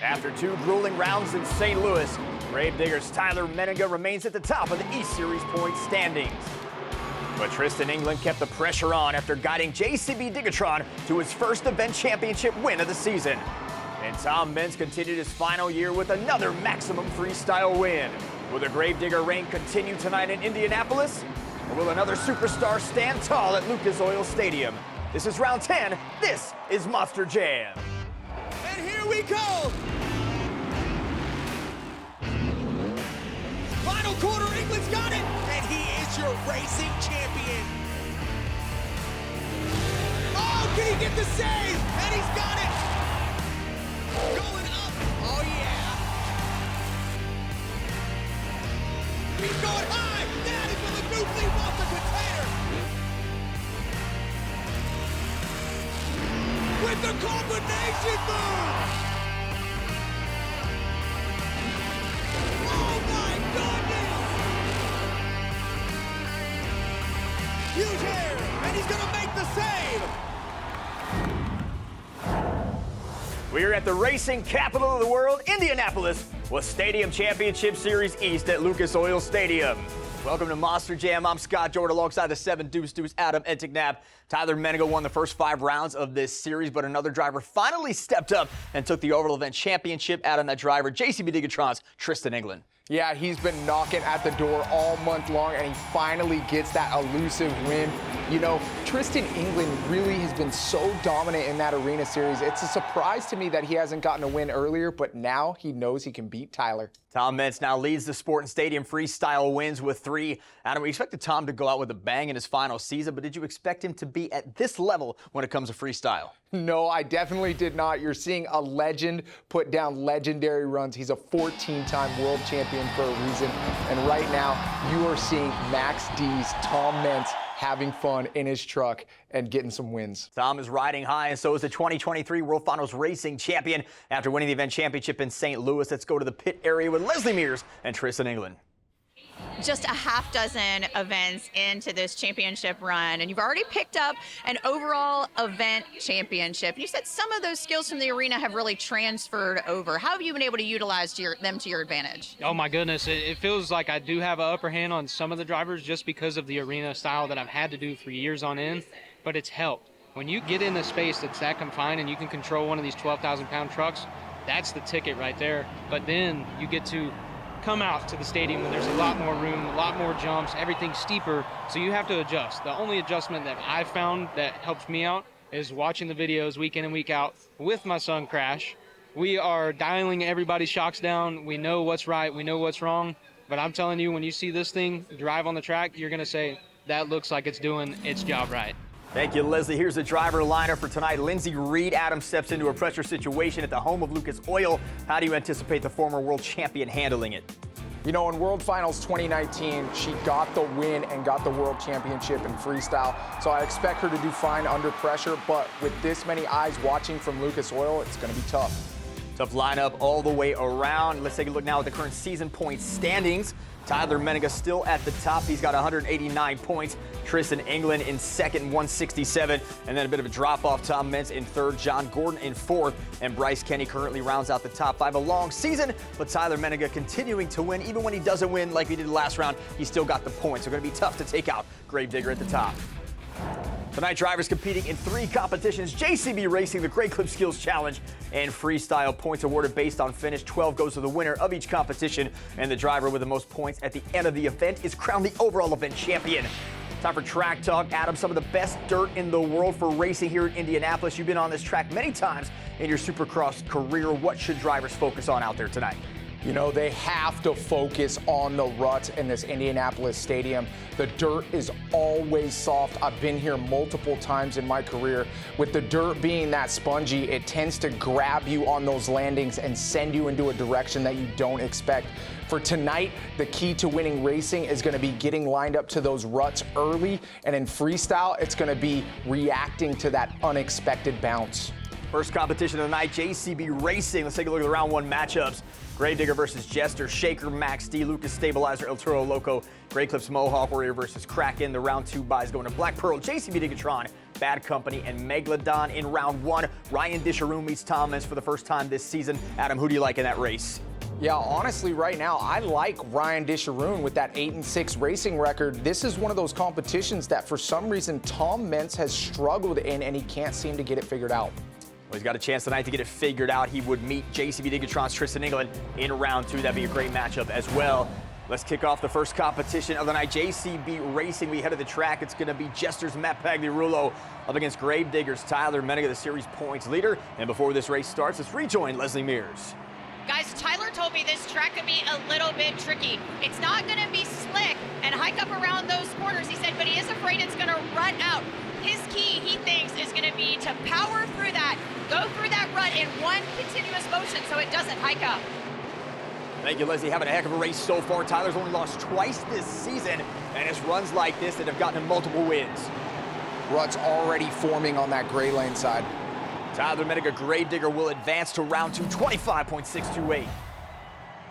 After 2 grueling rounds in St. Louis, Gravedigger's Tyler Menninga remains at the top of the East Series point standings. But Tristan England kept the pressure on after guiding JCB Diagtron to his first event championship win of the season. And Tom Meents continued his final year with another maximum freestyle win. Will the Gravedigger reign continue tonight in Indianapolis? Or will another superstar stand tall at Lucas Oil Stadium? This is round 10. This is Monster Jam. And here we go! Final quarter, England's got it! And he is your racing champion! Oh, can he get the save? And he's got it! Going up! Oh, yeah! He's going high! That is where the new leap off the container! With the combination move! Oh my goodness! Huge air, and he's gonna make the save! We are at the racing capital of the world, Indianapolis, with Stadium Championship Series East at Lucas Oil Stadium. Welcome to Monster Jam. I'm Scott Jordan alongside the 7 Deuce Adam Entignab. Tyler Menninga won the first 5 rounds of this series, but another driver finally stepped up and took the overall event championship out on that driver, JCB Diagtron's Tristan England. Yeah, he's been knocking at the door all month long, and he finally gets that elusive win. You know, Tristan England really has been so dominant in that arena series. It's a surprise to me that he hasn't gotten a win earlier, but now he knows he can beat Tyler. Tom Meents now leads the Sport and Stadium freestyle wins with 3. Adam, we expected Tom to go out with a bang in his final season, but did you expect him to be at this level when it comes to freestyle? No, I definitely did not. You're seeing a legend put down legendary runs. He's a 14-time world champion for a reason. And right now, you are seeing Max D's Tom Meents having fun in his truck and getting some wins. Tom is riding high, and so is the 2023 World Finals Racing Champion after winning the event championship in St. Louis. Let's go to the pit area with Leslie Mears and Tristan England. Just a half dozen events into this championship run, and you've already picked up an overall event championship. You said some of those skills from the arena have really transferred over. How have you been able to utilize them to your advantage? Oh my goodness, it feels like I do have an upper hand on some of the drivers just because of the arena style that I've had to do for years on end, but it's helped. When you get in a space that's that confined and you can control one of these 12,000-pound trucks, that's the ticket right there. But then you get to come out to the stadium when there's a lot more room, a lot more jumps, everything's steeper, so you have to adjust. The only adjustment that I've found that helps me out is watching the videos week in and week out with my son Crash. We are dialing everybody's shocks down. We know what's right, we know what's wrong, but I'm telling you, when you see this thing drive on the track, you're gonna say, that looks like it's doing its job right. Thank you, Leslie. Here's the driver lineup for tonight. Lindsey Reed Adams steps into a pressure situation at the home of Lucas Oil. How do you anticipate the former world champion handling it? You know, in World Finals 2019, she got the win and got the world championship in freestyle. So I expect her to do fine under pressure, but with this many eyes watching from Lucas Oil, it's going to be tough. Tough lineup all the way around. Let's take a look now at the current season point standings. Tyler Menninga still at the top. He's got 189 points. Tristan England in second, 167. And then a bit of a drop-off. Tom Meents in third. John Gordon in fourth. And Bryce Kenny currently rounds out the top 5. A long season, but Tyler Menninga continuing to win. Even when he doesn't win like he did last round, he still got the points. So going to be tough to take out Gravedigger at the top. Tonight, drivers competing in 3 competitions. JCB Racing, the Great Clip Skills Challenge, and Freestyle. Points awarded based on finish. 12 goes to the winner of each competition, and the driver with the most points at the end of the event is crowned the overall event champion. Time for track talk. Adam, some of the best dirt in the world for racing here in Indianapolis. You've been on this track many times in your Supercross career. What should drivers focus on out there tonight? You know, they have to focus on the ruts in this Indianapolis stadium. The dirt is always soft. I've been here multiple times in my career. With the dirt being that spongy, it tends to grab you on those landings and send you into a direction that you don't expect. For tonight, the key to winning racing is going to be getting lined up to those ruts early, and in freestyle, it's going to be reacting to that unexpected bounce. First competition of the night, JCB Racing. Let's take a look at the round 1 matchups. Gravedigger versus Jester, Shaker, Max D, Lucas Stabilizer, El Toro Loco, Great Clips Mohawk Warrior versus Kraken. The round 2 buys going to Black Pearl, JCB Diagtron, Bad Company, and Megalodon. In round 1, Ryan Disharoon meets Tom Meents for the first time this season. Adam, who do you like in that race? Yeah, honestly, right now, I like Ryan Disharoon with that 8-6 racing record. This is one of those competitions that, for some reason, Tom Meents has struggled in, and he can't seem to get it figured out. Well, he's got a chance tonight to get it figured out. He would meet JCB Diagtron's Tristan England in round 2. That'd be a great matchup as well. Let's kick off the first competition of the night. JCB Racing, we head to the track. It's going to be Jester's Matt Pagliarulo up against Gravedigger's Tyler Menninga, the series points leader. And before this race starts, let's rejoin Leslie Mears. Guys, Tyler told me this track could be a little bit tricky. It's not going to be slick and hike up around those corners, he said, but he is afraid it's going to rut out. His key, he thinks, is going to be to power through that, go through that rut in one continuous motion so it doesn't hike up. Thank you, Leslie. Having a heck of a race so far. Tyler's only lost twice this season, and it's runs like this that have gotten him multiple wins. Rut's already forming on that gray lane side. Tyler Menninga, Gravedigger, will advance to round 2, 25.628. And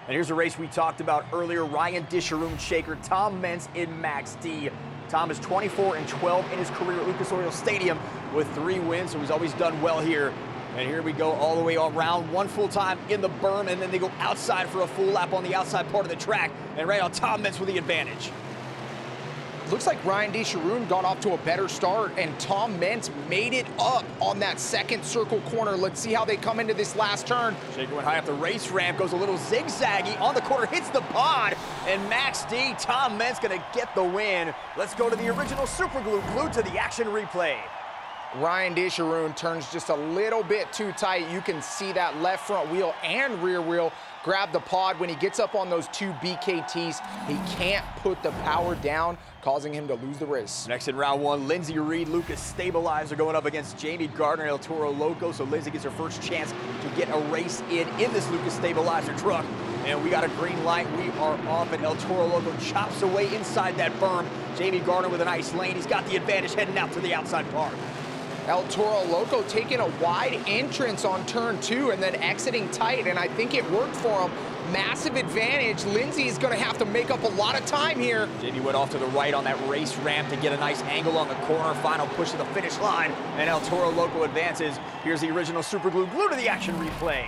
here's a race we talked about earlier. Ryan Disharoon Shaker, Tom Meents in Max D. Tom is 24-12 in his career at Lucas Oil Stadium with 3 wins, so he's always done well here. And here we go all the way around, 1 full time in the berm, and then they go outside for a full lap on the outside part of the track. And right now, Tom Meents with the advantage. Looks like Ryan Disharoon got off to a better start, and Tom Meents made it up on that second circle corner. Let's see how they come into this last turn. Shaker went high up the race ramp, goes a little zigzaggy on the corner, hits the pod, and Max D, Tom Meents gonna get the win. Let's go to the original super glue, glued to the action replay. Ryan Disharoon turns just a little bit too tight. You can see that left front wheel and rear wheel grab the pod. When he gets up on those 2 BKTs, he can't put the power down, causing him to lose the race. Next in round 1, Lindsey Reed, Lucas Stabilizer going up against Jamie Gardner, El Toro Loco. So Lindsey gets her first chance to get a race in this Lucas Stabilizer truck. And we got a green light. We are off, and El Toro Loco chops away inside that berm. Jamie Gardner with a nice lane. He's got the advantage heading out to the outside part. El Toro Loco taking a wide entrance on turn 2 and then exiting tight, and I think it worked for him. Massive advantage. Lindsey is going to have to make up a lot of time here. Jamie went off to the right on that race ramp to get a nice angle on the corner. Final push to the finish line, and El Toro Loco advances. Here's the original super glue, glued to the action replay.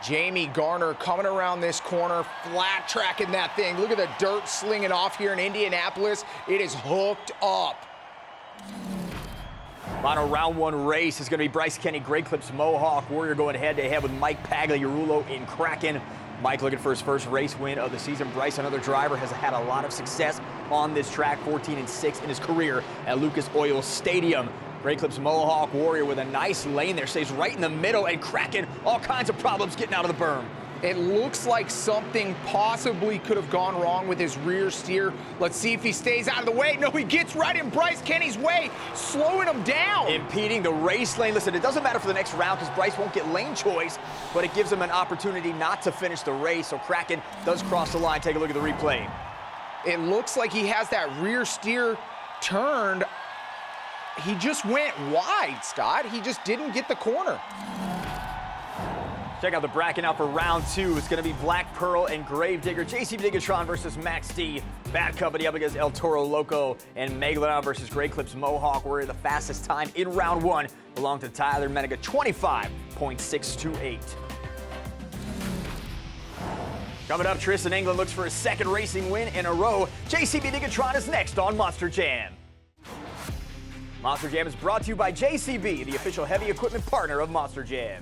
Jamie Gardner coming around this corner, flat tracking that thing. Look at the dirt slinging off here in Indianapolis. It is hooked up. Final round 1 race is going to be Bryce Kenny, Great Clips Mohawk Warrior going head-to-head with Mike Pagliarulo in Kraken. Mike looking for his first race win of the season. Bryce, another driver, has had a lot of success on this track, 14-6 in his career at Lucas Oil Stadium. Great Clips Mohawk Warrior with a nice lane there, stays right in the middle, and Kraken, all kinds of problems getting out of the berm. It looks like something possibly could have gone wrong with his rear steer. Let's see if he stays out of the way. No, he gets right in Bryce Kenny's way, slowing him down. Impeding the race lane. Listen, it doesn't matter for the next round because Bryce won't get lane choice, but it gives him an opportunity not to finish the race. So Kraken does cross the line. Take a look at the replay. It looks like he has that rear steer turned. He just went wide, Scott. He just didn't get the corner. Check out the bracket now for round 2. It's going to be Black Pearl and Gravedigger. JCB Diagtron versus Max D. Bad Company up against El Toro Loco. And Megalodon versus Great Clips Mohawk. We're the fastest time in round 1 belonged to Tyler Menninga, 25.628. Coming up, Tristan England looks for his 2nd racing win in a row. JCB Diagtron is next on Monster Jam. Monster Jam is brought to you by JCB, the official heavy equipment partner of Monster Jam.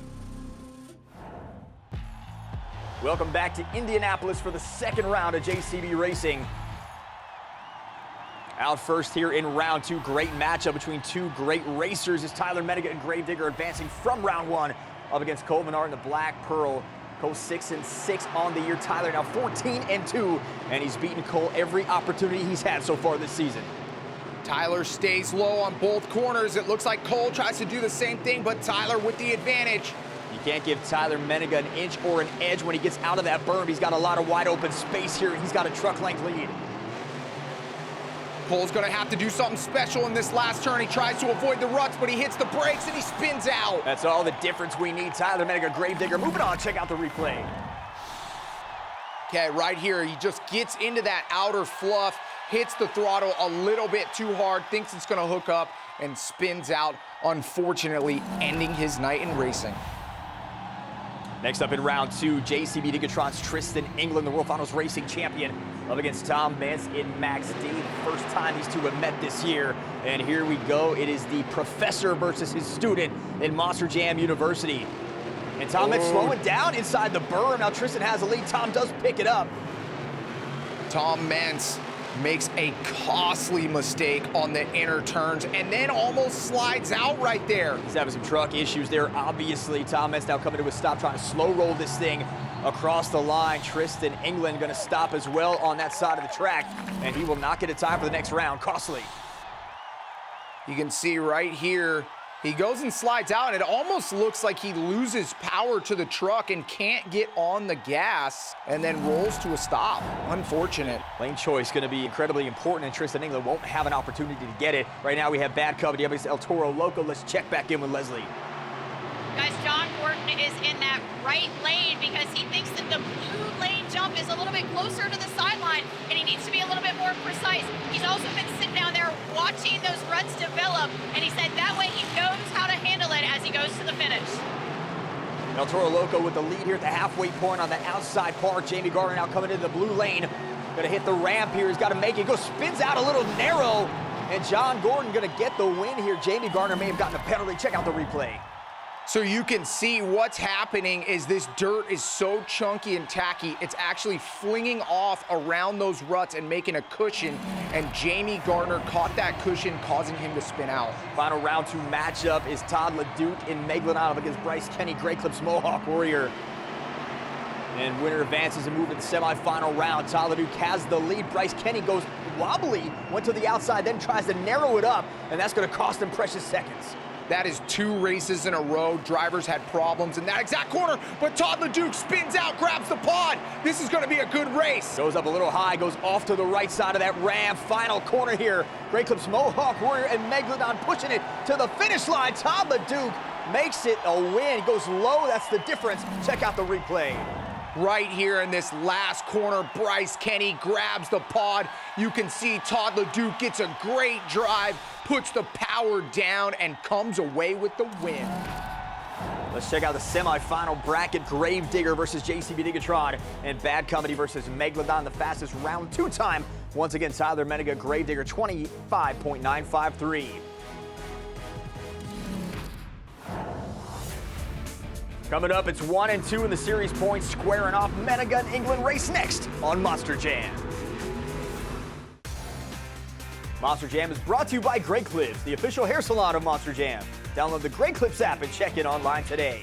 Welcome back to Indianapolis for the 2nd round of JCB Racing. Out first here in round 2, great matchup between 2 great racers as Tyler Menninga and Gravedigger advancing from round 1 up against Cole Menard and the Black Pearl. Cole 6-6 on the year. Tyler now 14-2, and he's beaten Cole every opportunity he's had so far this season. Tyler stays low on both corners. It looks like Cole tries to do the same thing, but Tyler with the advantage. You can't give Tyler Menninga an inch or an edge when he gets out of that berm. He's got a lot of wide open space here, and he's got a truck length lead. Cole's gonna have to do something special in this last turn. He tries to avoid the ruts, but he hits the brakes and he spins out. That's all the difference we need. Tyler Menninga, Gravedigger. Moving on, check out the replay. Okay, right here, he just gets into that outer fluff, hits the throttle a little bit too hard, thinks it's gonna hook up, and spins out, unfortunately, ending his night in racing. Next up in round 2, JCB Digatron's Tristan England, the World Finals Racing champion, up against Tom Meents in Max D. First time these two have met this year. And here we go. It is the professor versus his student in Monster Jam University. And Tom Meents slowing down inside the berm. Now Tristan has a lead. Tom does pick it up. Tom Meents makes a costly mistake on the inner turns and then almost slides out right there. He's having some truck issues there, obviously. Tom Meents now coming to a stop, trying to slow roll this thing across the line. Tristan England going to stop as well on that side of the track, and he will not get a time for the next round. Costly. You can see right here, he goes and slides out, and it almost looks like he loses power to the truck and can't get on the gas, and then rolls to a stop. Unfortunate. Lane choice going to be incredibly important, and Tristan England won't have an opportunity to get it. Right now we have bad company up against El Toro Loco. Let's check back in with Leslie. Guys, John Gordon is in that right lane because he thinks that the blue lane jump is a little bit closer to the sideline, and he needs to be a little bit more precise. He's also been sitting down there watching those ruts develop, and he said that way he knows how to handle it as he goes to the finish. El Toro Loco with the lead here at the halfway point on the outside part. Jamie Gardner now coming into the blue lane. Gonna hit the ramp here. He's got to make it. Goes, spins out a little narrow, and John Gordon gonna get the win here. Jamie Gardner may have gotten a penalty. Check out the replay. So you can see what's happening is this dirt is so chunky and tacky, it's actually flinging off around those ruts and making a cushion, and Jamie Gardner caught that cushion, causing him to spin out. Final round 2 matchup is Todd LeDuc in Megalodon against Bryce Kenny, Grey Clips Mohawk Warrior. And winner advances and moves to the semifinal round. Todd LeDuc has the lead. Bryce Kenny goes wobbly, went to the outside, then tries to narrow it up, and that's going to cost him precious seconds. That is 2 races in a row. Drivers had problems in that exact corner, but Todd LeDuc spins out, grabs the pod. This is going to be a good race. Goes up a little high, goes off to the right side of that ramp. Final corner here. Grey Clips Mohawk Warrior and Megalodon pushing it to the finish line. Todd LeDuc makes it a win. He goes low, that's the difference. Check out the replay. Right here in this last corner, Bryce Kenny grabs the pod. You can see Todd LeDuc gets a great drive, puts the power down, and comes away with the win. Let's check out the semifinal bracket. Gravedigger versus JCB Digatron and Bad Company versus Megalodon. The fastest round 2 time. Once again, Tyler Menninga, Gravedigger, 25.953. Coming up, it's 1 and 2 in the series points, squaring off. Menninga and England race next on Monster Jam. Monster Jam is brought to you by Grey Clips, the official hair salon of Monster Jam. Download the Grey Clips app and check it online today.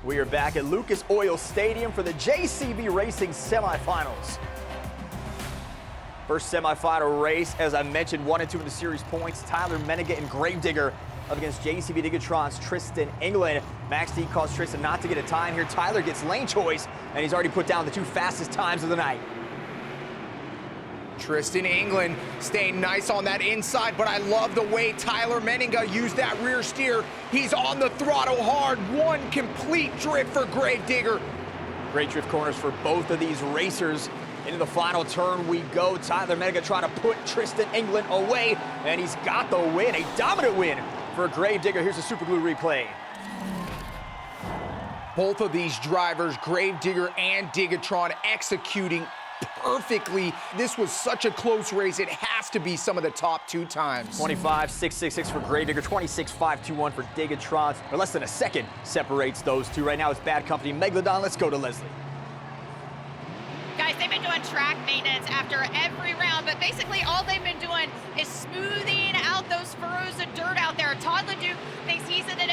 We are back at Lucas Oil Stadium for the JCB Racing semifinals. First semifinal race, as I mentioned, 1 and 2 in the series points. Tyler Menninga and Gravedigger up against JCB Digatron's Tristan England. Max D caused Tristan not to get a time here. Tyler gets lane choice, and he's already put down the 2 fastest times of the night. Tristan England staying nice on that inside, but I love the way Tyler Menninga used that rear steer. He's on the throttle hard. 1 complete drift for Gravedigger. Great drift corners for both of these racers. Into the final turn we go. Tyler Menninga trying to put Tristan England away, and he's got the win, a dominant win for Gravedigger. Here's a super glue replay. Both of these drivers, Gravedigger and Diagtron, executing perfectly. This was such a close race. It has to be some of the top 2 times. 25.666 for Gravedigger, 26.521 for Diagtron. Or less than a second separates those 2. Right now it's Bad Company Megalodon. Let's go to Leslie. Guys, they've been doing track maintenance after every round, but basically all they've been doing is smoothing out those furrows of dirt out there. Todd LeDuc thinks he's at an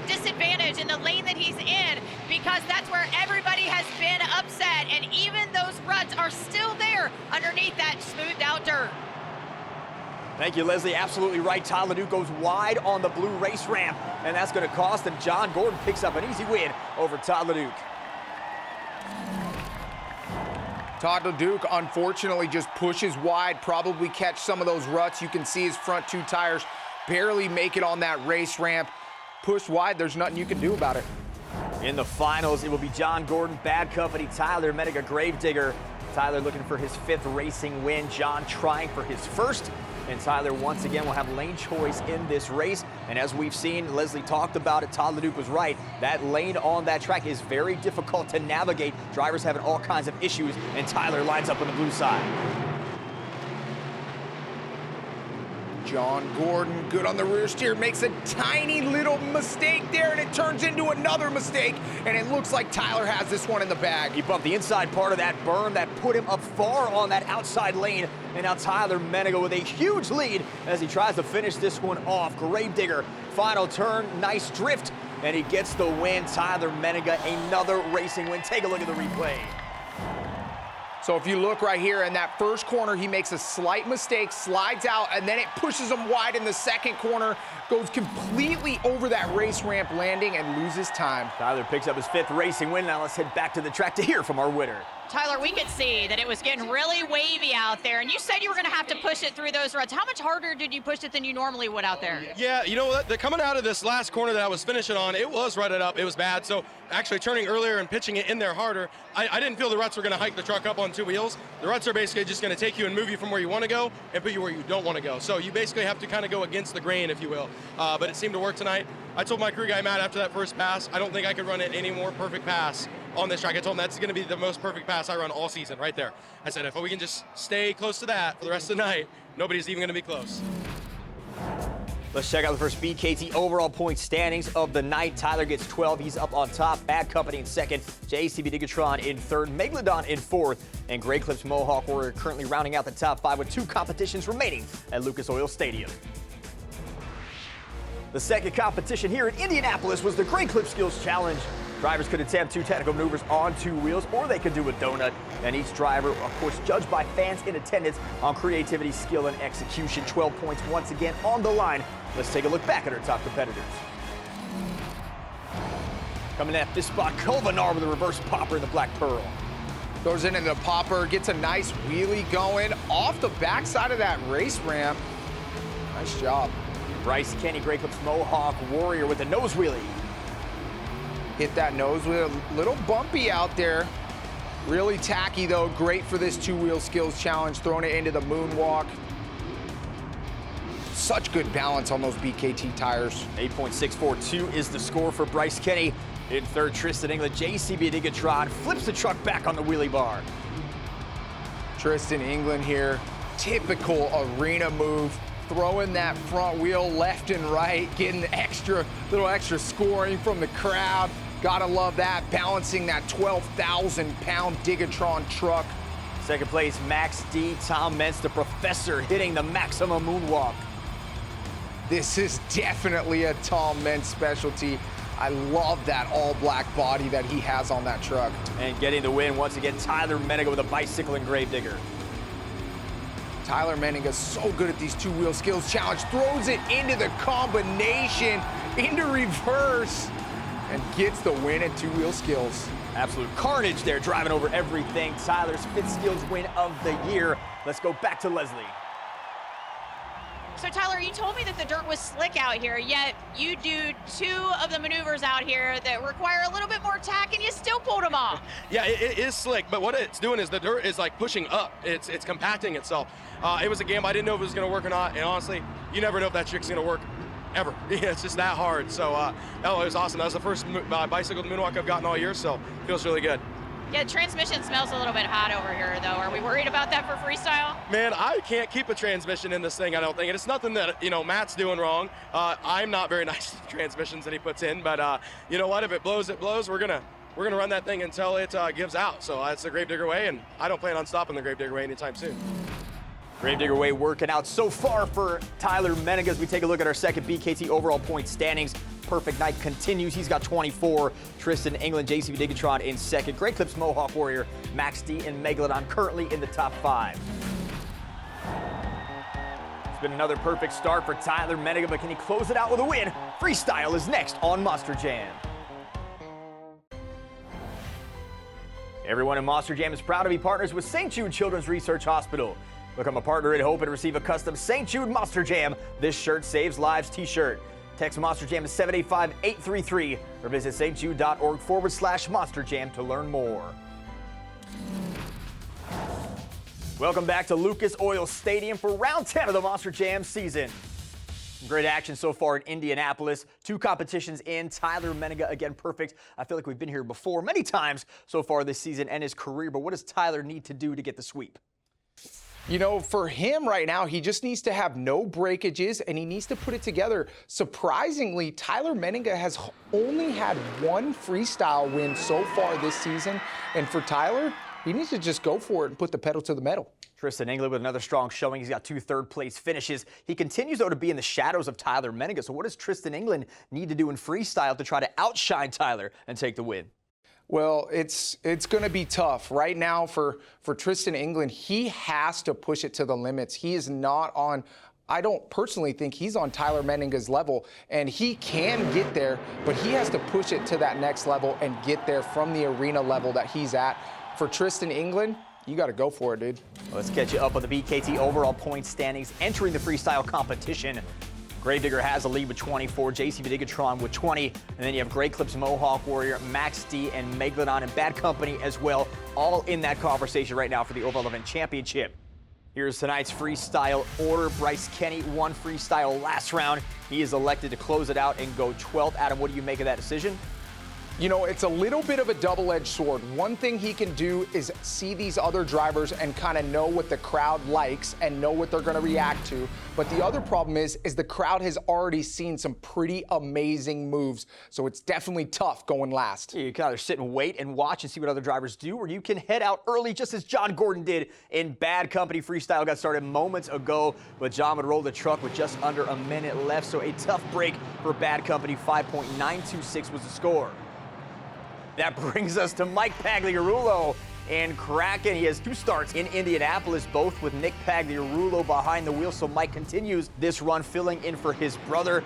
disadvantage in the lane that he's in because that's where everybody has been upset, and even those ruts are still there underneath that smoothed out dirt. Thank you, Leslie. Absolutely right. Todd LeDuc goes wide on the blue race ramp, and that's going to cost him. John Gordon picks up an easy win over Todd LeDuc. Todd LeDuc, unfortunately, just pushes wide, probably catch some of those ruts. You can see his front 2 tires barely make it on that race ramp. Push wide, there's nothing you can do about it. In the finals, it will be John Gordon, Bad Company, Tyler Menninga, Gravedigger. Tyler looking for his 5th racing win. John trying for his 1st. And Tyler once again will have lane choice in this race. And as we've seen, Leslie talked about it, Todd LeDuc was right. That lane on that track is very difficult to navigate. Drivers having all kinds of issues, and Tyler lines up on the blue side. John Gordon, good on the rear steer, makes a tiny little mistake there, and it turns into another mistake, and it looks like Tyler has this one in the bag. He bumped the inside part of that berm that put him up far on that outside lane, and now Tyler Menninga with a huge lead as he tries to finish this one off. Gravedigger, final turn, nice drift, and he gets the win. Tyler Menninga, another racing win. Take a look at the replay. So if you look right here in that first corner, he makes a slight mistake, slides out, and then it pushes him wide in the second corner, goes completely over that race ramp landing and loses time. Tyler picks up his 5th racing win. Now let's head back to the track to hear from our winner. Tyler, we could see that it was getting really wavy out there, and you said you were going to have to push it through those ruts. How much harder did you push it than you normally would out there? Yeah, you know what? Coming out of this last corner that I was finishing on, it was rutted up. It was bad. So actually turning earlier and pitching it in there harder, I didn't feel the ruts were going to hike the truck up on 2 wheels. The ruts are basically just going to take you and move you from where you want to go and put you where you don't want to go. So you basically have to kind of go against the grain, if you will. But it seemed to work tonight. I told my crew guy, Matt, after that first pass, I don't think I could run it any more perfect pass on this track. I told him that's going to be the most perfect pass I run all season, right there. I said, if we can just stay close to that for the rest of the night, nobody's even going to be close. Let's check out the first BKT overall point standings of the night. Tyler gets 12. He's up on top. Bad Company in 2nd. JCB Diagtron in 3rd. Megalodon in 4th. And Grey Clips Mohawk Warrior currently rounding out the top 5 with 2 competitions remaining at Lucas Oil Stadium. The second competition here in Indianapolis was the Grey Clip Skills Challenge. Drivers could attempt 2 technical maneuvers on 2 wheels, or they could do a donut. And each driver, of course, judged by fans in attendance on creativity, skill, and execution. 12 points once again on the line. Let's take a look back at our top competitors. Coming at this spot, Kovanar with a reverse popper in the Black Pearl. Goes into the popper, gets a nice wheelie going off the backside of that race ramp. Nice job. Bryce Kenny, Grey Clips Mohawk Warrior with a nose wheelie. Hit that nose wheel, a little bumpy out there. Really tacky though, great for this 2-wheel skills challenge, throwing it into the moonwalk. Such good balance on those BKT tires. 8.642 is the score for Bryce Kenny. In 3rd, Tristan England, JCB Diagtron flips the truck back on the wheelie bar. Tristan England here, typical arena move. Throwing that front wheel left and right, getting the little extra scoring from the crowd. Gotta love that, balancing that 12,000-pound Diagtron truck. 2nd place, Max D. Tom Meents, the professor, hitting the maximum moonwalk. This is definitely a Tom Meents specialty. I love that all-black body that he has on that truck. And getting the win once again, Tyler Menninga with a bicycle and Gravedigger. Tyler Menninga so good at these 2-wheel skills challenge, throws it into the combination, into reverse, and gets the win at 2-wheel skills. Absolute carnage there, driving over everything. Tyler's 5th skills win of the year. Let's go back to Leslie. So Tyler, you told me that the dirt was slick out here, yet you do 2 of the maneuvers out here that require a little bit more tack, and you still pulled them off. Yeah, it is slick, but what it's doing is the dirt is like pushing up. It's compacting itself. It was a game. I didn't know if it was going to work or not, and honestly, you never know if that trick's going to work ever. It's just that hard. So, it was awesome. That was the first bicycle moonwalk I've gotten all year, so it feels really good. Yeah, transmission smells a little bit hot over here, though. Are we worried about that for freestyle? Man, I can't keep a transmission in this thing, I don't think. And it's nothing that, Matt's doing wrong. I'm not very nice to the transmissions that he puts in, but you know what? If it blows, it blows. We're gonna run that thing until it gives out. So that's the Gravedigger way, and I don't plan on stopping the Gravedigger way anytime soon. Gravedigger way working out so far for Tyler Menninga as we take a look at our 2nd BKT overall point standings. Perfect night continues. He's got 24. Tristan England, JCB Diagtron in 2nd. Grey Clips Mohawk Warrior, Max D and Megalodon currently in the top 5. It's been another perfect start for Tyler Menninga, but can he close it out with a win? Freestyle is next on Monster Jam. Everyone in Monster Jam is proud to be partners with St. Jude Children's Research Hospital. Become a partner at Hope and receive a custom St. Jude Monster Jam This Shirt Saves Lives t-shirt. Text Monster Jam to 785-833 or visit stju.org/Monster Jam to learn more. Welcome back to Lucas Oil Stadium for round 10 of the Monster Jam season. Great action so far in Indianapolis. 2 competitions in. Tyler Menninga again perfect. I feel like we've been here before many times so far this season and his career, but what does Tyler need to do to get the sweep? You know, for him right now, he just needs to have no breakages and he needs to put it together. Surprisingly, Tyler Menninga has only had 1 freestyle win so far this season. And for Tyler, he needs to just go for it and put the pedal to the metal. Tristan England with another strong showing. He's got 2 third-place finishes. He continues, though, to be in the shadows of Tyler Menninga. So what does Tristan England need to do in freestyle to try to outshine Tyler and take the win? Well, it's going to be tough. Right now for Tristan England, he has to push it to the limits. He is not on, I don't personally think he's on Tyler Menninga's level, and he can get there, but he has to push it to that next level and get there from the arena level that he's at. For Tristan England, you got to go for it, dude. Let's catch you up on the BKT overall point standings entering the freestyle competition. Gravedigger has the lead with 24, JC Diagtron with 20, and then you have Grey Clips, Mohawk Warrior, Max D, and Megalodon and Bad Company as well, all in that conversation right now for the overall event championship. Here's tonight's freestyle order. Bryce Kenny won freestyle last round. He is elected to close it out and go 12th. Adam, what do you make of that decision? You know, it's a little bit of a double-edged sword. One thing he can do is see these other drivers and kind of know what the crowd likes and know what they're going to react to. But the other problem is the crowd has already seen some pretty amazing moves. So it's definitely tough going last. You can either sit and wait and watch and see what other drivers do, or you can head out early just as John Gordon did in Bad Company. Freestyle got started moments ago, but John would roll the truck with just under a minute left. So a tough break for Bad Company. 5.926 was the score. That brings us to Mike Pagliarulo and Kraken. He has 2 starts in Indianapolis, both with Nick Pagliarulo behind the wheel. So Mike continues this run, filling in for his brother.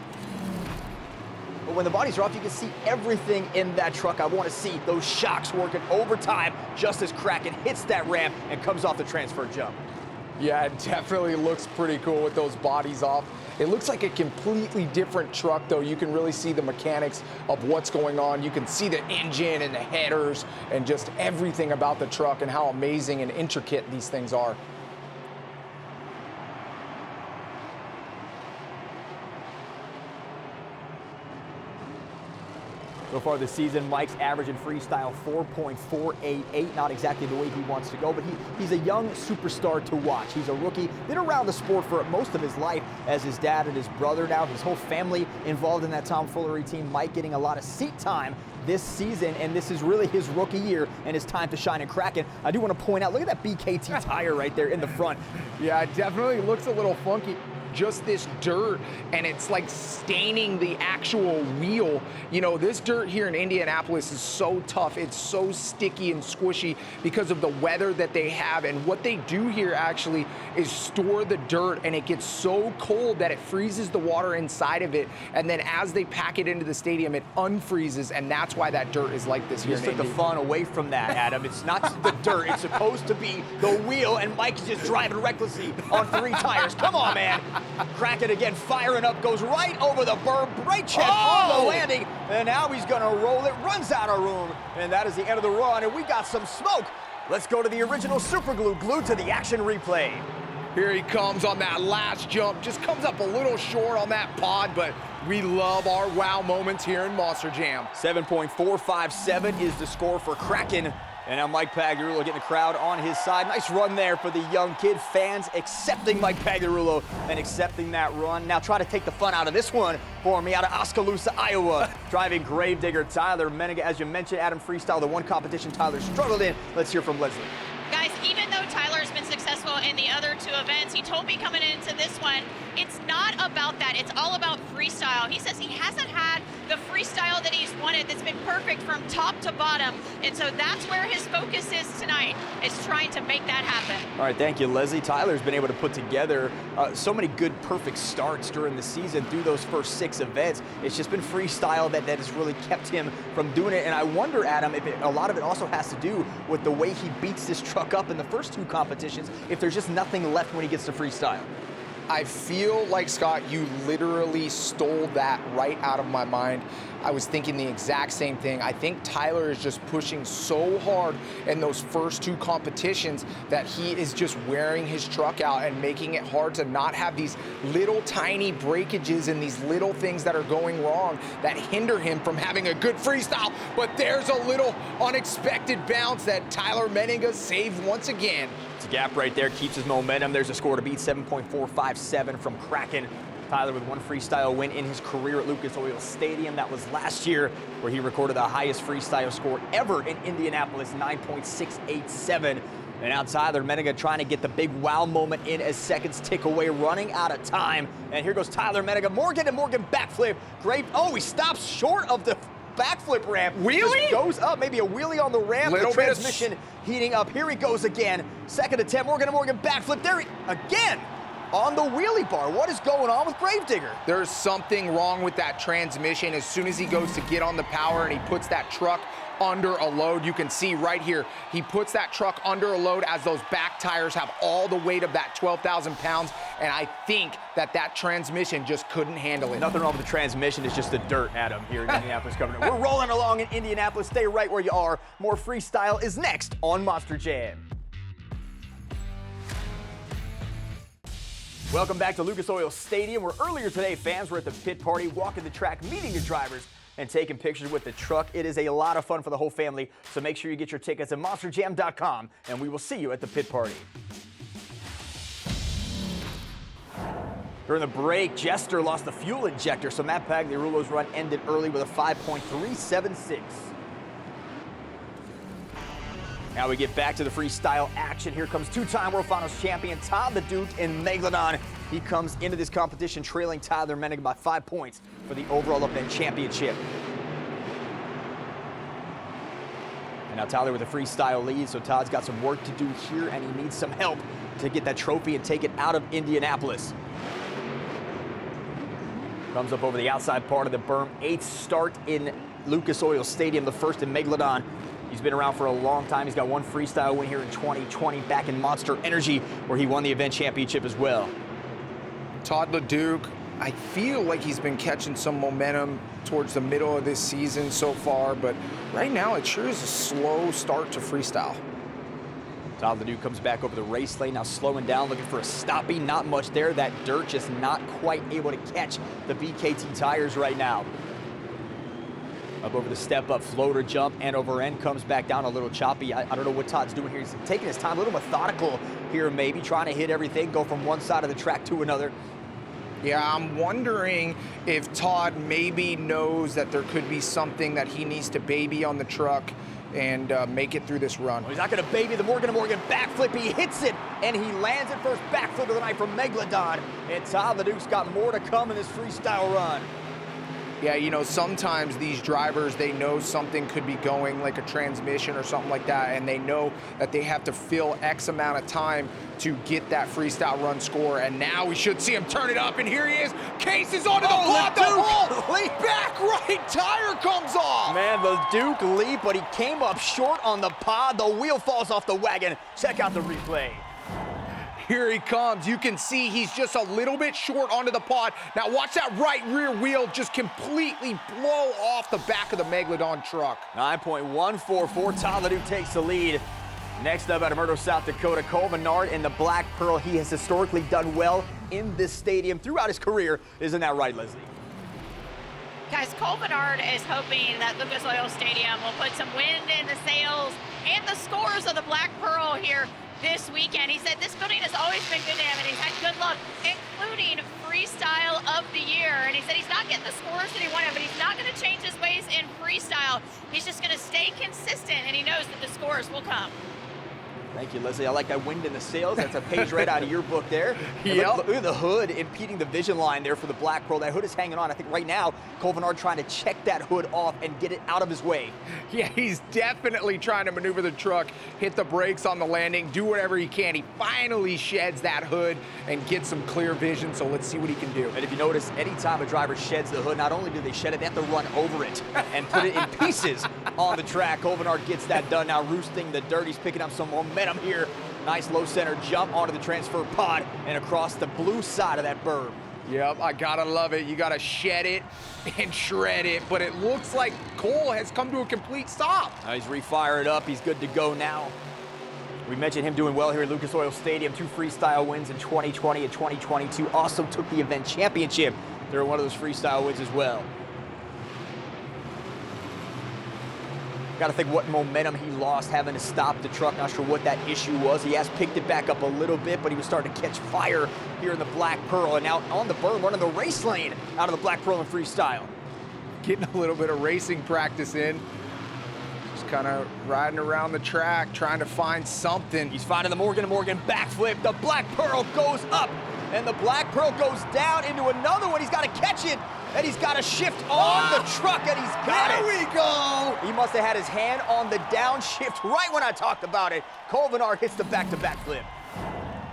But when the bodies are off, you can see everything in that truck. I want to see those shocks working overtime just as Kraken hits that ramp and comes off the transfer jump. Yeah, it definitely looks pretty cool with those bodies off. It looks like a completely different truck, though. You can really see the mechanics of what's going on. You can see the engine and the headers and just everything about the truck and how amazing and intricate these things are. So far this season, Mike's average in freestyle 4.488. Not exactly the way he wants to go, but he's a young superstar to watch. He's a rookie, been around the sport for most of his life as his dad and his brother now. His whole family involved in that tomfoolery team. Mike getting a lot of seat time this season, and this is really his rookie year and his time to shine and Kraken. I do want to point out, look at that BKT tire right there in the front. Yeah, it definitely looks a little funky. Just this dirt, and it's like staining the actual wheel. You know, this dirt here in Indianapolis is so tough. It's so sticky and squishy because of the weather that they have. And what they do here actually is store the dirt, and it gets so cold that it freezes the water inside of it. And then as they pack it into the stadium, it unfreezes, and that's why that dirt is like this here. You took the fun away from that, Adam. It's not the dirt. It's supposed to be the wheel, and Mike's just driving recklessly on 3 tires. Come on, man. Kraken again, firing up, goes right over the berm, right chest on the landing, and now he's gonna roll it, runs out of room, and that is the end of the run, and we got some smoke. Let's go to the original super glue, glued to the action replay. Here he comes on that last jump, just comes up a little short on that pod, but we love our wow moments here in Monster Jam. 7.457 is the score for Kraken. And now Mike Pagliarulo getting the crowd on his side. Nice run there for the young kid. Fans accepting Mike Pagliarulo and accepting that run. Now try to take the fun out of this one for me out of Oskaloosa, Iowa. Driving Gravedigger Tyler Menninga. As you mentioned, Adam, freestyle, the one competition Tyler struggled in. Let's hear from Leslie. Guys, even though Tyler's been successful in the other 2 events, he told me coming into this one, it's not about that. It's all about freestyle. He says he hasn't had the freestyle that he's wanted that's been perfect from top to bottom. And so that's where his focus is tonight, is trying to make that happen. All right, thank you, Leslie. Tyler's been able to put together so many good, perfect starts during the season through those first 6 events. It's just been freestyle that has really kept him from doing it. And I wonder, Adam, if a lot of it also has to do with the way he beats this truck up in the first 2 competitions, if there's just nothing left when he gets to freestyle. I feel like, Scott, you literally stole that right out of my mind. I was thinking the exact same thing. I think Tyler is just pushing so hard in those first two competitions that he is just wearing his truck out and making it hard to not have these little tiny breakages and these little things that are going wrong that hinder him from having a good freestyle. But there's a little unexpected bounce that Tyler Menninga saved once again. It's a gap right there, keeps his momentum. There's a score to beat, 7.457 from Kraken. Tyler with one freestyle win in his career at Lucas Oil Stadium. That was last year, where he recorded the highest freestyle score ever in Indianapolis, 9.687. And now Tyler Menninga trying to get the big wow moment in as seconds tick away, running out of time. And here goes Tyler Menninga. Morgan and Morgan backflip. Great. Oh, he stops short of the backflip ramp. Wheelie? Just goes up, maybe a wheelie on the ramp. Little the transmission heating up. Here he goes again. Second attempt, Morgan and Morgan backflip. There he, again, on the wheelie bar. What is going on with Gravedigger? There's something wrong with that transmission. As soon as he goes to get on the power and he puts that truck under a load, you can see right here, he puts that truck under a load as those back tires have all the weight of that 12,000 pounds, and I think that transmission just couldn't handle it. Nothing wrong with the transmission, it's just the dirt, Adam, here in Indianapolis. We're rolling along in Indianapolis. Stay right where you are. More freestyle is next on Monster Jam. Welcome back to Lucas Oil Stadium, where earlier today fans were at the pit party, walking the track, meeting the drivers, and taking pictures with the truck. It is a lot of fun for the whole family, so make sure you get your tickets at monsterjam.com, and we will see you at the pit party. During the break, Jester lost the fuel injector, so Matt Pagliarulo's run ended early with a 5.376. Now we get back to the freestyle action. Here comes two-time World Finals champion Todd the Duke in Megalodon. He comes into this competition trailing Tyler Menninga by 5 points for the overall event championship. And now Tyler with a freestyle lead, so Todd's got some work to do here, and he needs some help to get that trophy and take it out of Indianapolis. Comes up over the outside part of the berm. 8th start in Lucas Oil Stadium, the first in Megalodon. He's been around for a long time. He's got one freestyle win here in 2020 back in Monster Energy, where he won the event championship as well. Todd LeDuc, I feel like he's been catching some momentum towards the middle of this season so far, but right now it sure is a slow start to freestyle. Todd LeDuc comes back over the race lane, now slowing down, looking for a stoppie. Not much there. That dirt just not quite able to catch the BKT tires right now. Up over the step-up floater jump, and over end, comes back down a little choppy. I don't know what Todd's doing here. He's taking his time, a little methodical here maybe, trying to hit everything, go from one side of the track to another. Yeah, I'm wondering if Todd maybe knows that there could be something that he needs to baby on the truck and make it through this run. Well, he's not going to baby the Morgan & Morgan backflip. He hits it, and he lands it first backflip of the night from Megalodon. And Todd LeDuc's got more to come in this freestyle run. Yeah, you know, sometimes these drivers, they know something could be going, like a transmission or something like that, and they know that they have to fill X amount of time to get that freestyle run score, and now we should see him turn it up, and here he is. Case is onto the block, the whole back right tire comes off. Man, the Duke leap, but he came up short on the pod. The wheel falls off the wagon. Check out the replay. Here he comes. You can see he's just a little bit short onto the pod. Now watch that right rear wheel just completely blow off the back of the Megalodon truck. 9.144. Todd LeDuc takes the lead. Next up out of Murdo, South Dakota, Cole Menard in the Black Pearl. He has historically done well in this stadium throughout his career. Isn't that right, Leslie? Guys, Cole Menard is hoping that Lucas Oil Stadium will put some wind in the sails and the scores of the Black Pearl here this weekend. He said this building has always been good to him, and he's had good luck, including Freestyle of the Year. And he said he's not getting the scores that he wanted, but he's not going to change his ways in freestyle. He's just going to stay consistent, and he knows that the scores will come. Thank you, Leslie. I like that wind in the sails. That's a page right out of your book there. Yep. Look at the hood impeding the vision line there for the Black Pearl. That hood is hanging on. I think right now, Cole Menard trying to check that hood off and get it out of his way. Yeah, he's definitely trying to maneuver the truck, hit the brakes on the landing, do whatever he can. He finally sheds that hood and gets some clear vision, so let's see what he can do. And if you notice, anytime a driver sheds the hood, not only do they shed it, they have to run over it and put it in pieces on the track. Cole Menard gets that done now, roosting the dirt. He's picking up some momentum here Nice low center jump onto the transfer pod and across the blue side of that berm. Yep, I gotta love it. You gotta shed it and shred it, but it looks like Cole has come to a complete stop. He's refired up. He's good to go now. We mentioned him doing well here at Lucas Oil Stadium. 2 freestyle wins in 2020 and 2022. Also took the event championship during one of those freestyle wins as well. Got to think what momentum he lost having to stop the truck. Not sure what that issue was. He has picked it back up a little bit, but he was starting to catch fire here in the Black Pearl. And now on the berm, running the race lane out of the Black Pearl in freestyle. Getting a little bit of racing practice in. Just kind of riding around the track, trying to find something. He's finding the Morgan & Morgan backflip. The Black Pearl goes up, and the Black Pearl goes down into another one. He's got to catch it, and he's got to shift on the truck, and he's got it. There we go. He must have had his hand on the downshift right when I talked about it. Cole Vennard hits the back-to-back flip.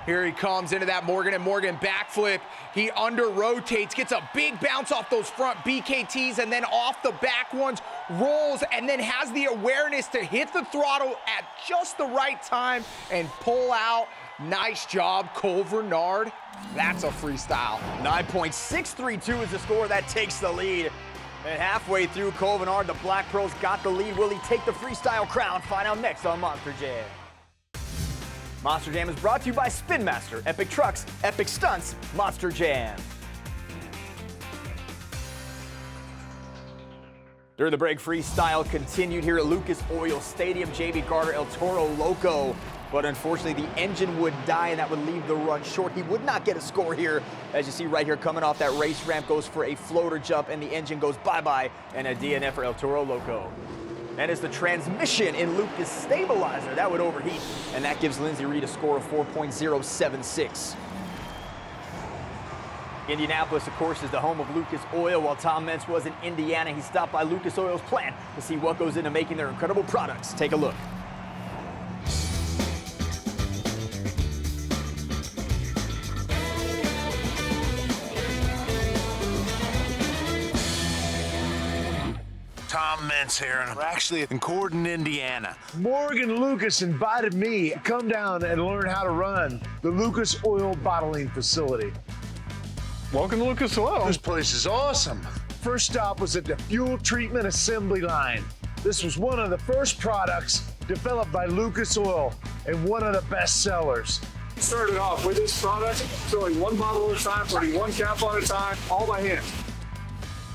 Here he comes into that Morgan & Morgan backflip. He under-rotates, gets a big bounce off those front BKTs, and then off the back ones, rolls, and then has the awareness to hit the throttle at just the right time and pull out. Nice job, Cole Vennard. That's a freestyle. 9.632 is the score. That takes the lead. And halfway through, Cole Vennard, the Black Pearl's got the lead. Will he take the freestyle crown? Find out next on Monster Jam. Monster Jam is brought to you by Spin Master, Epic Trucks, Epic Stunts, Monster Jam. During the break, freestyle continued here at Lucas Oil Stadium. JB Carter, El Toro Loco. But unfortunately, the engine would die, and that would leave the run short. He would not get a score here. As you see right here, coming off that race ramp, goes for a floater jump, and the engine goes bye-bye, and a DNF for El Toro Loco. And it's the transmission in Lucas stabilizer that would overheat, and that gives Lindsey Reed a score of 4.076. Indianapolis, of course, is the home of Lucas Oil. While Tom Meents was in Indiana, he stopped by Lucas Oil's plant to see what goes into making their incredible products. Take a look. Tom Meents here, and I'm actually in Gordon, Indiana. Morgan Lucas invited me to come down and learn how to run the Lucas Oil bottling facility. Welcome to Lucas Oil. This place is awesome. First stop was at the fuel treatment assembly line. This was one of the first products developed by Lucas Oil and one of the best sellers. Started off with this product, filling 1 bottle at a time, putting 1 cap on at a time, all by hand.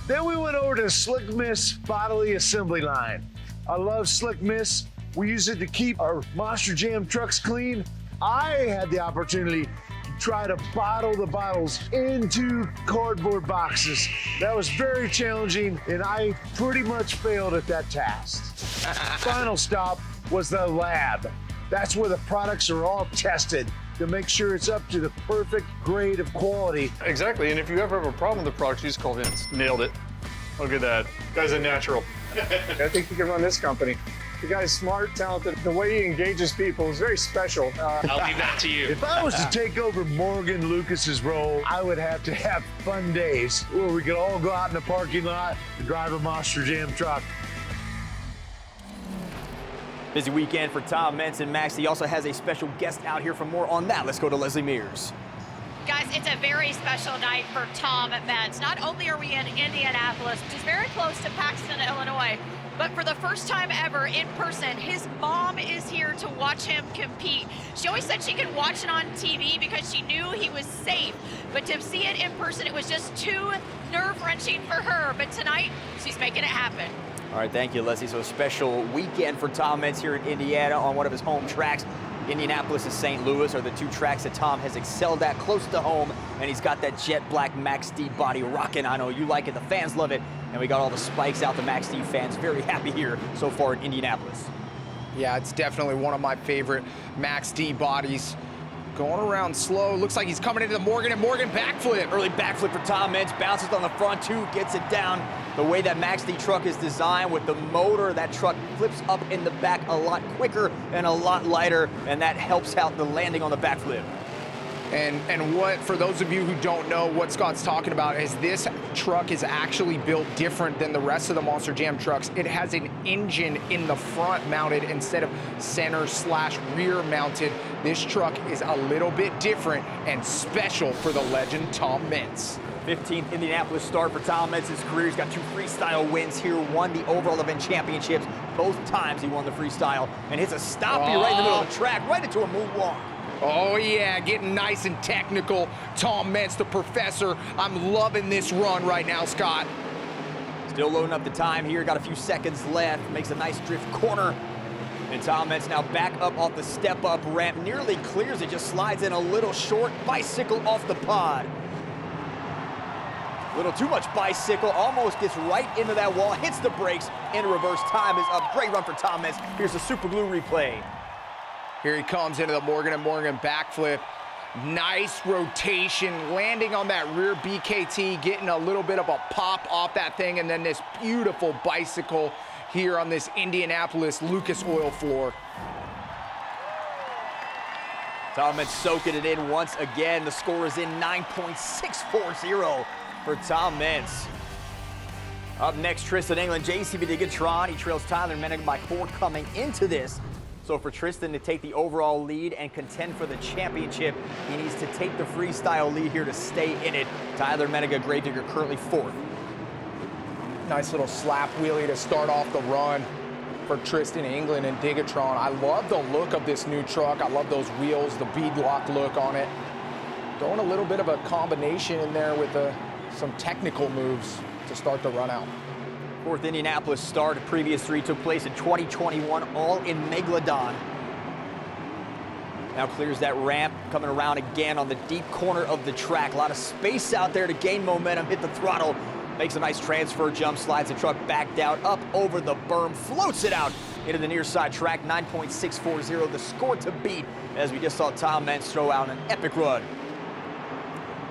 Then we went over to the Slick Mist bottling assembly line. I love Slick Mist. We use it to keep our Monster Jam trucks clean. I had the opportunity to try to bottle the bottles into cardboard boxes. That was very challenging, and I pretty much failed at that task. Final stop was the lab. That's where the products are all tested to make sure it's up to the perfect grade of quality. Exactly, and if you ever have a problem with the product, you just call Vince. Nailed it. Look at that. Guy's a natural. I think he can run this company. The guy's smart, talented. The way he engages people is very special. I'll leave that to you. If I was to take over Morgan Lucas's role, I would have to have fun days where we could all go out in the parking lot and drive a Monster Jam truck. Busy weekend for Tom Meents and Max. He also has a special guest out here. For more on that, let's go to Leslie Mears. Guys, it's a very special night for Tom Meents. Not only are we in Indianapolis, which is very close to Paxton, Illinois, but for the first time ever in person, his mom is here to watch him compete. She always said she could watch it on TV because she knew he was safe, but to see it in person, it was just too nerve-wraching for her. But tonight, she's making it happen. All right, thank you, Leslie. So a special weekend for Tom Meents here in Indiana on one of his home tracks. Indianapolis and St. Louis are the 2 tracks that Tom has excelled at close to home, and he's got that jet black Max D body rocking. I know you like it, the fans love it, and we got all the spikes out. The Max D fans very happy here so far in Indianapolis. Yeah, it's definitely one of my favorite Max D bodies. Going around slow. Looks like he's coming into the Morgan & Morgan backflip. Early backflip for Tom Meents. Bounces on the front 2, gets it down. The way that Max D truck is designed with the motor, that truck flips up in the back a lot quicker and a lot lighter, and that helps out the landing on the backflip. And what, for those of you who don't know what Scott's talking about, is this truck is actually built different than the rest of the Monster Jam trucks. It has an engine in the front mounted instead of center/rear mounted. This truck is a little bit different and special for the legend Tom Meents. 15th Indianapolis start for Tom Meents' career. He's got 2 freestyle wins here, won the overall event championships. Both times he won the freestyle and hits a stoppie right in the middle of the track, right into a moonwalk. Oh yeah, getting nice and technical. Tom Meents, the professor. I'm loving this run right now, Scott. Still loading up the time here, got a few seconds left. Makes a nice drift corner. And Tom Meents now back up off the step-up ramp. Nearly clears it, just slides in a little short. Bicycle off the pod. A little too much bicycle, almost gets right into that wall, hits the brakes, into reverse. Time is up. Great run for Tom Meents. Here's the super glue replay. Here he comes into the Morgan & Morgan backflip. Nice rotation, landing on that rear BKT, getting a little bit of a pop off that thing, and then this beautiful bicycle here on this Indianapolis Lucas Oil floor. Tom Meents soaking it in once again. The score is in 9.640 for Tom Meents. Up next, Tristan England, JCB Diagtron. He trails Tyler Menninga by 4 coming into this. So for Tristan to take the overall lead and contend for the championship, he needs to take the freestyle lead here to stay in it. Tyler Menninga, Gravedigger, currently 4th. Nice little slap wheelie to start off the run for Tristan England and Diagtron. I love the look of this new truck. I love those wheels, the beadlock look on it. Going a little bit of a combination in there with some technical moves to start the run out. 4th Indianapolis start. The previous 3 took place in 2021, all in Megalodon. Now clears that ramp, coming around again on the deep corner of the track. A lot of space out there to gain momentum, hit the throttle, makes a nice transfer jump, slides the truck back down, up over the berm, floats it out into the near side track. 9.640, the score to beat, as we just saw Tom Meents throw out an epic run.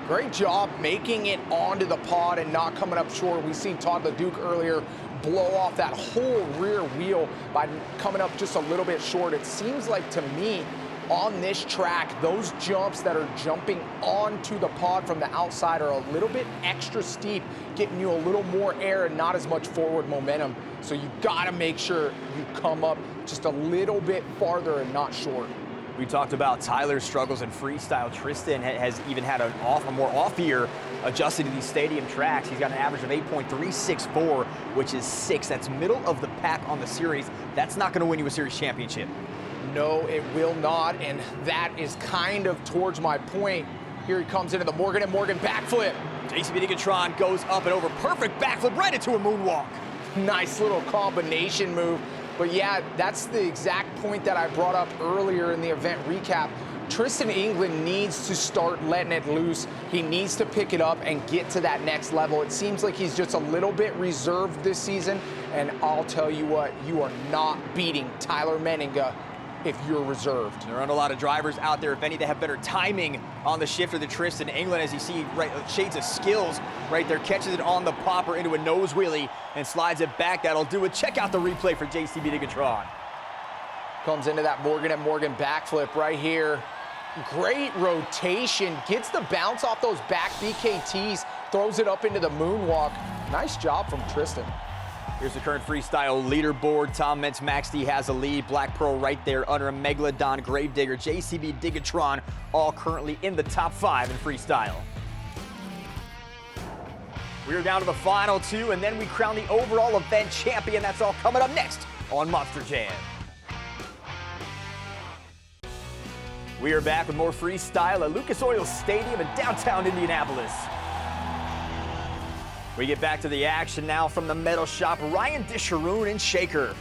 Great job making it onto the pod and not coming up short. We seen Todd LeDuc earlier blow off that whole rear wheel by coming up just a little bit short. It seems like to me on this track, those jumps that are jumping onto the pod from the outside are a little bit extra steep, getting you a little more air and not as much forward momentum. So you gotta make sure you come up just a little bit farther and not short. We talked about Tyler's struggles in freestyle. Tristan has even had a more off year adjusted to these stadium tracks. He's got an average of 8.364, which is 6th. That's middle of the pack on the series. That's not going to win you a series championship. No, it will not, and that is kind of towards my point. Here he comes into the Morgan & Morgan backflip. JCB Diagtron goes up and over. Perfect backflip right into a moonwalk. Nice little combination move. But yeah, that's the exact point that I brought up earlier in the event recap. Tristan England needs to start letting it loose. He needs to pick it up and get to that next level. It seems like he's just a little bit reserved this season. And I'll tell you what, you are not beating Tyler Menninga if you're reserved. There aren't a lot of drivers out there, if any, that have better timing on the shifter than Tristan England. As you see, right, shades of skills right there, catches it on the popper into a nose wheelie and slides it back. That'll do it. Check out the replay for JCB Diagtron. Comes into that Morgan & Morgan backflip right here. Great rotation, gets the bounce off those back BKTs, throws it up into the moonwalk. Nice job from Tristan. Here's the current freestyle leaderboard. Tom Meents, Max D has a lead. Black Pearl right there under him. Megalodon, Gravedigger, JCB Diagtron, all currently in the top 5 in freestyle. We're down to the final 2, and then we crown the overall event champion. That's all coming up next on Monster Jam. We are back with more freestyle at Lucas Oil Stadium in downtown Indianapolis. We get back to the action now from the metal shop. Ryan Disharoon and Shaker.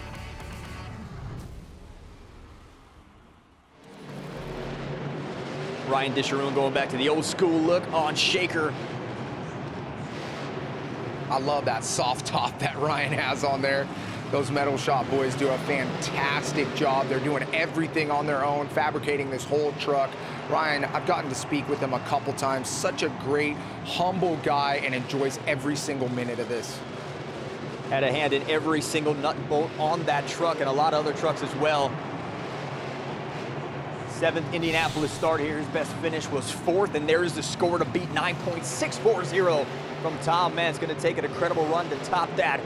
Ryan Disharoon going back to the old school look on Shaker. I love that soft top that Ryan has on there. Those metal shop boys do a fantastic job. They're doing everything on their own, fabricating this whole truck. Ryan, I've gotten to speak with him a couple times. Such a great, humble guy and enjoys every single minute of this. Had a hand in every single nut and bolt on that truck and a lot of other trucks as well. 7th Indianapolis start here. His best finish was 4th, and there's the score to beat. 9.640 from Tom Meents. Going to take an incredible run to top that.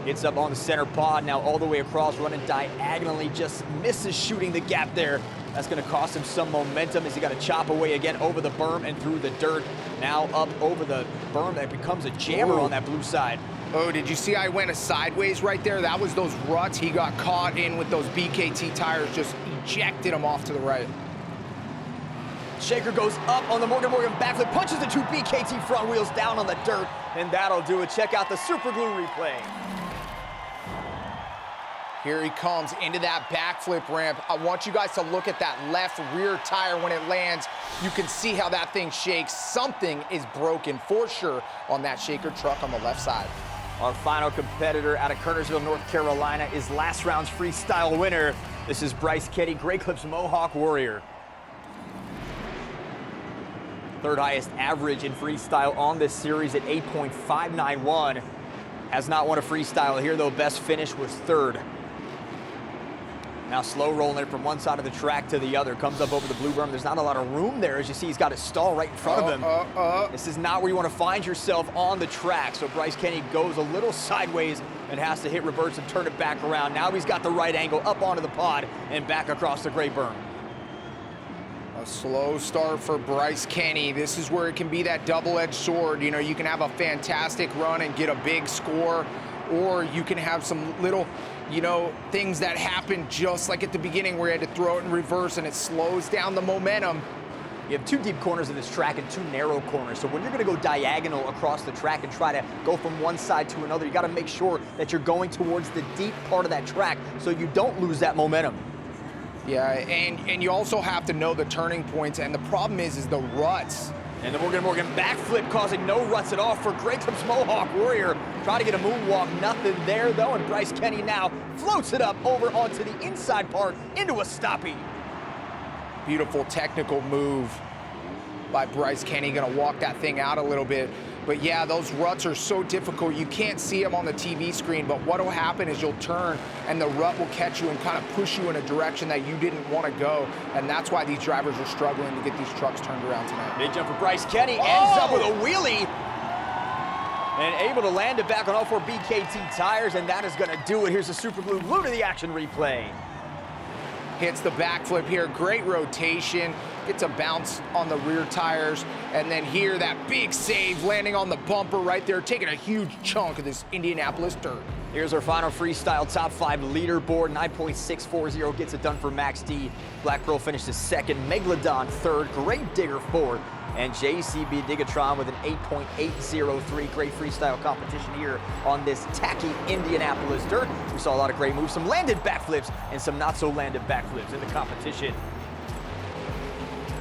Gets up on the center pod, now all the way across, running diagonally, just misses shooting the gap there. That's gonna cost him some momentum as he got to chop away again over the berm and through the dirt. Now up over the berm, that becomes a jammer on that blue side. Oh, did you see I went a sideways right there? That was those ruts he got caught in with those BKT tires, just ejected him off to the right. Shaker goes up on the Morgan backflip, punches the two BKT front wheels down on the dirt, and that'll do it. Check out the super glue replay. Here he comes into that backflip ramp. I want you guys to look at that left rear tire when it lands. You can see how that thing shakes. Something is broken for sure on that Shaker truck on the left side. Our final competitor out of Kernersville, North Carolina is last round's freestyle winner. This is Bryce Kenny, Great Clips Mohawk Warrior. Third highest average in freestyle on this series at 8.591. Has not won a freestyle here though, best finish was third. Now slow rolling it from one side of the track to the other, comes up over the blue berm. There's not a lot of room there. As you see, he's got his stall right in front of him. This is not where you want to find yourself on the track. So Bryce Kenny goes a little sideways and has to hit reverse and turn it back around. Now he's got the right angle up onto the pod and back across the gray berm. A slow start for Bryce Kenny. This is where it can be that double-edged sword. You know, you can have a fantastic run and get a big score, or you can have some little, you know, things that happen just like at the beginning where you had to throw it in reverse and it slows down the momentum. You have two deep corners in this track and two narrow corners. So when you're going to go diagonal across the track and try to go from one side to another, you got to make sure that you're going towards the deep part of that track so you don't lose that momentum. Yeah, and you also have to know the turning points, and the problem is the ruts. And the Morgan backflip causing no ruts at all for Great Clips Mohawk Warrior. Try to get a moonwalk, nothing there though, and Bryce Kenny now floats it up over onto the inside part into a stoppie. Beautiful technical move by Bryce Kenny, gonna walk that thing out a little bit. But yeah, those ruts are so difficult. You can't see them on the TV screen, but what'll happen is you'll turn and the rut will catch you and kind of push you in a direction that you didn't want to go. And that's why these drivers are struggling to get these trucks turned around tonight. Big jump for Bryce Kenny, ends up with a wheelie. And able to land it back on all four BKT tires, and that is gonna do it. Here's the super glue to the action replay. Hits the backflip here, great rotation, gets a bounce on the rear tires, and then here that big save landing on the bumper right there, taking a huge chunk of this Indianapolis dirt. Here's our final freestyle top 5 leaderboard. 9.640 gets it done for Max D. Black Pearl finishes second, Megalodon third, Grave Digger fourth, and JCB Diagtron with an 8.803. Great freestyle competition here on this tacky Indianapolis dirt. We saw a lot of great moves, some landed backflips and some not so landed backflips in the competition.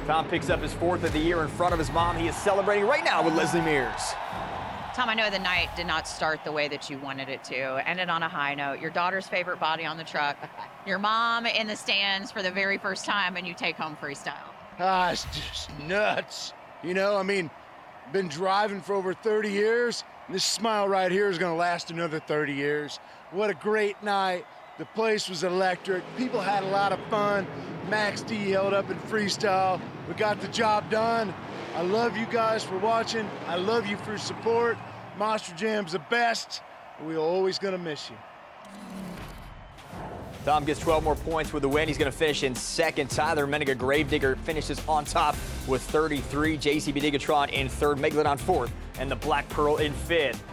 Tom picks up his 4th of the year in front of his mom. He is celebrating right now with Leslie Mears. Tom, I know the night did not start the way that you wanted it to. Ended on a high note. Your daughter's favorite body on the truck. Your mom in the stands for the very first time, and you take home freestyle. It's just nuts. You know, I mean, been driving for over 30 years. And this smile right here is going to last another 30 years. What a great night. The place was electric. People had a lot of fun. Max D held up in freestyle. We got the job done. I love you guys for watching. I love you for support. Monster Jam's the best. We're always going to miss you. Tom gets 12 more points with the win. He's going to finish in second. Tyler Menninga, Gravedigger, finishes on top with 33. JCB Diagtron in third, Megalodon fourth, and the Black Pearl in fifth.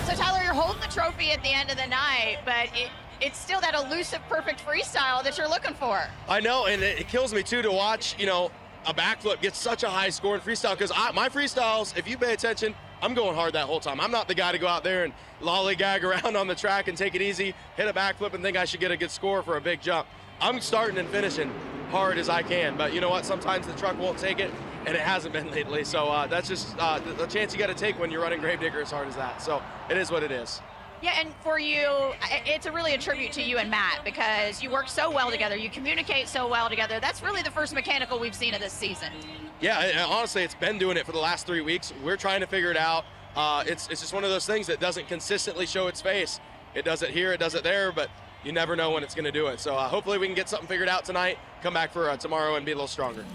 So Tyler, you're holding the trophy at the end of the night, but it's still that elusive, perfect freestyle that you're looking for. I know, and it kills me too to watch, you know, a backflip get such a high score in freestyle, because my freestyles, if you pay attention, I'm going hard that whole time. I'm not the guy to go out there and lollygag around on the track and take it easy, hit a backflip and think I should get a good score for a big jump. I'm starting and finishing hard as I can, but you know what? Sometimes the truck won't take it, and it hasn't been lately. So that's just the chance you got to take when you're running Gravedigger as hard as that. So it is what it is. Yeah, and for you, it's really a tribute to you and Matt, because you work so well together, you communicate so well together. That's really the first mechanical we've seen of this season. Yeah, honestly, it's been doing it for the last 3 weeks. We're trying to figure it out. It's just one of those things that doesn't consistently show its face. It does it here, it does it there, but you never know when it's going to do it. So hopefully we can get something figured out tonight, come back for tomorrow and be a little stronger.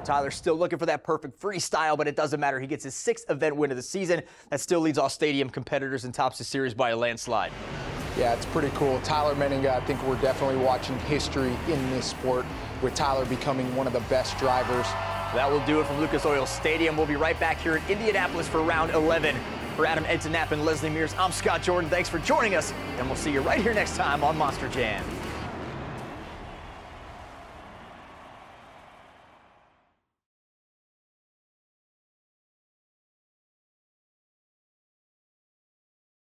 Tyler's still looking for that perfect freestyle, but it doesn't matter. He gets his 6th event win of the season. That still leads all stadium competitors and tops the series by a landslide. Yeah, it's pretty cool. Tyler Menninga, I think we're definitely watching history in this sport with Tyler becoming one of the best drivers. That will do it from Lucas Oil Stadium. We'll be right back here in Indianapolis for round 11. For Adam Edson-Knapp and Leslie Mears, I'm Scott Jordan. Thanks for joining us, and we'll see you right here next time on Monster Jam.